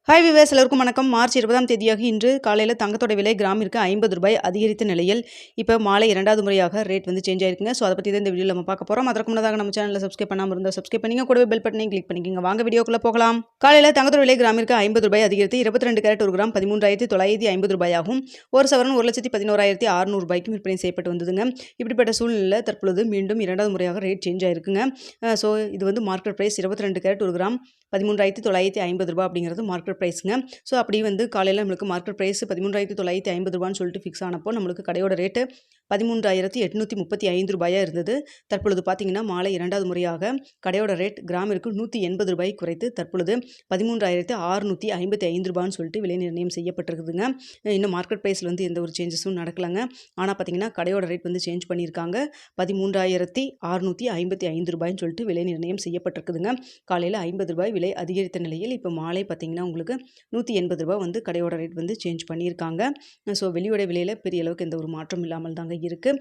Hi viewers எல்லோருக்கும் வணக்கம். March 20ஆம் தேதியாக இன்று காலையில் தங்கத்தோட விலை கிராமிற்கு ₹50 அதிகரித்த நிலையில் இப்போ மாலை 2வது முறையாக ரேட் வந்து சேஞ்ச் ஆயிருக்குங்க. ஸோ அதை பற்றி தான் இந்த வீடியோவில் நம்ம பார்க்க போகிறோம். அதற்கு முன்னதாக நம்ம சேனலில் சப்ஸ்கிரைப் பண்ணாமல் இருந்தால் சப்ஸ்கிரைப் பண்ணிங்க, கூடவே பெல் பட்டனையும் கிளிக் பண்ணிக்கோங்க. வாங்க வீடியோக்குள்ளே போகலாம். காலையில் தங்கத்தோட விலை கிராமிற்கு ₹50 அதிகரித்து 22 கேரட் 1 கிராம் ₹13,950 ஆகும். ஒரு சவரன் ₹1,11,600 விற்பனை செய்யப்பட்டு வந்ததுங்க. இப்படிப்பட்ட சூழ்நிலையில் தற்பொழுது மீண்டும் 2வது முறையாக ரேட் சேஞ்ச் ஆயிருக்குங்க. ஸோ இது வந்து மார்க்கெட் ப்ரைஸ் 22 கேரட் 1 கிராம் ₹13,950 அப்படிங்கிறது மார்க்கெட் ப்ரைஸுங்க. ஸோ அப்படி வந்து காலையில் நம்மளுக்கு மார்க்கெட் ப்ரைஸ் ₹13,950 சொல்லிட்டு ஃபிக்ஸ் ஆனப்போ நம்மளுக்கு கடையோட ரேட்டு ₹13,835 இருந்தது. தற்பொழுது பார்த்தீங்கன்னா மாலை 2வது முறையாக கடையோட ரேட் கிராமிற்கு ₹180 குறைத்து தற்பொழுது ₹13,655 சொல்லிட்டு விலை நிர்ணயம் செய்யப்பட்டிருக்குதுங்க. இன்னும் மார்க்கெட் ப்ரைஸில் வந்து எந்த ஒரு சேஞ்சஸும் நடக்கலைங்க. ஆனால் பார்த்தீங்கன்னா கடையோட ரேட் வந்து சேஞ்ச் பண்ணியிருக்காங்க. ₹13,655 சொல்லிட்டு விலை நிர்ணயம் செய்யப்பட்டிருக்குதுங்க. காலையில் ₹50 விலை அதிகரித்த நிலையில் இப்போ மாலை பார்த்தீங்கன்னா உங்களுக்கு ₹180 வந்து கடையோட ரேட் வந்து சேஞ்ச் பண்ணியிருக்காங்க. ஸோ வெளியோட விலையில் பெரிய அளவுக்கு எந்த ஒரு மாற்றம் இல்லாமல் தாங்க இருக்குது.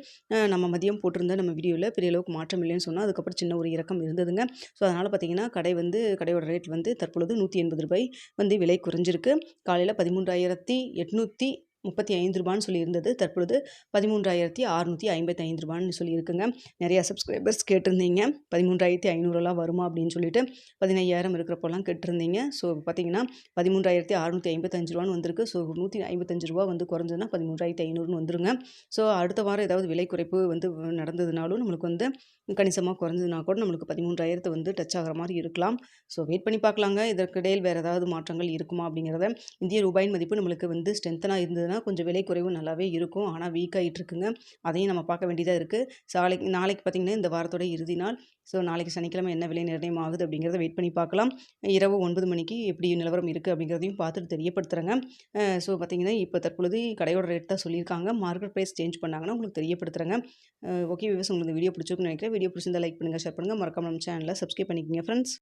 நம்ம மதியம் போட்டிருந்த நம்ம வீடியோவில் பெரிய அளவுக்கு மாற்றம் இல்லைன்னு சொன்னால் அதுக்கப்புறம் சின்ன ஒரு இறக்கம் இருந்ததுங்க. ஸோ அதனால் பார்த்தீங்கன்னா கடையோட ரேட் வந்து தற்பொழுது ₹180 வந்து விலை குறைஞ்சிருக்கு. காலையில் ₹13,835 சொல்லியிருந்தது. தற்பொழுது ₹13,655 சொல்லியிருக்குங்க. நிறையா சப்ஸ்கிரைபர்ஸ் கேட்டிருந்தீங்க 13,500 வருமா அப்படின்னு சொல்லிட்டு 15,000 இருக்கிறப்போலாம் கேட்டிருந்தீங்க. ஸோ பார்த்தீங்கன்னா ₹13,655 வந்திருக்கு. ஸோ ₹155 வந்து குறைஞ்சதுன்னா 13,500 வந்துருங்க. ஸோ அடுத்த வாரம் ஏதாவது விலை குறைப்பு வந்து நடந்ததுனாலும் நம்மளுக்கு வந்து கணிசமாக குறைஞ்சதுனா கூட நம்மளுக்கு 13,000 வந்து டச் ஆகிற மாதிரி இருக்கலாம். ஸோ வெயிட் பண்ணி பார்க்கலாங்க. இதற்கிடையில் வேறு ஏதாவது மாற்றங்கள் இருக்குமா அப்படிங்கிறத. இந்திய ரூபாயின் மதிப்பு நம்மளுக்கு வந்து ஸ்ட்ரென்த்தனாக இருந்ததுன்னா கொஞ்சம் விலை குறைவு நல்லாவே இருக்கும். ஆனால் வீக் ஆகிட்டு இருக்குங்க. அதையும் நம்ம பார்க்க வேண்டியதாக இருக்குது. நாளைக்கு பார்த்திங்கன்னா இந்த வாரத்தோட இறுதி நாள். ஸோ நாளைக்கு சனிக்கிழமை என்ன விலை நிர்ணயம் ஆகுது அப்படிங்கிறத வெயிட் பண்ணி பார்க்கலாம். இரவு 9 மணிக்கு எப்படி நிலவரம் இருக்குது அப்படிங்கிறதையும் பார்த்துட்டு தெரியப்படுத்துகிறேங்க. ஸோ பார்த்திங்கன்னா இப்போ தற்பொழுது கடையோட ரேட் தான் சொல்லியிருக்காங்க. மார்க்கெட் ப்ரைஸ் சேஞ்ச் பண்ணாங்கன்னா உங்களுக்கு தெரியப்படுத்துகிறேங்க. ஓகே வியூவர்ஸ், உங்களுக்கு இந்த வீடியோ பிடிச்சிருக்குன்னு நினைக்கிறேன். வீடியோ பிடிச்சிருந்தா லைக் பண்ணுங்கள், ஷேர் பண்ணுங்கள். மறக்காம நம்ம சேனலை சப்ஸ்கிரைப் பண்ணிக்கோங்க ஃப்ரெண்ட்ஸ்.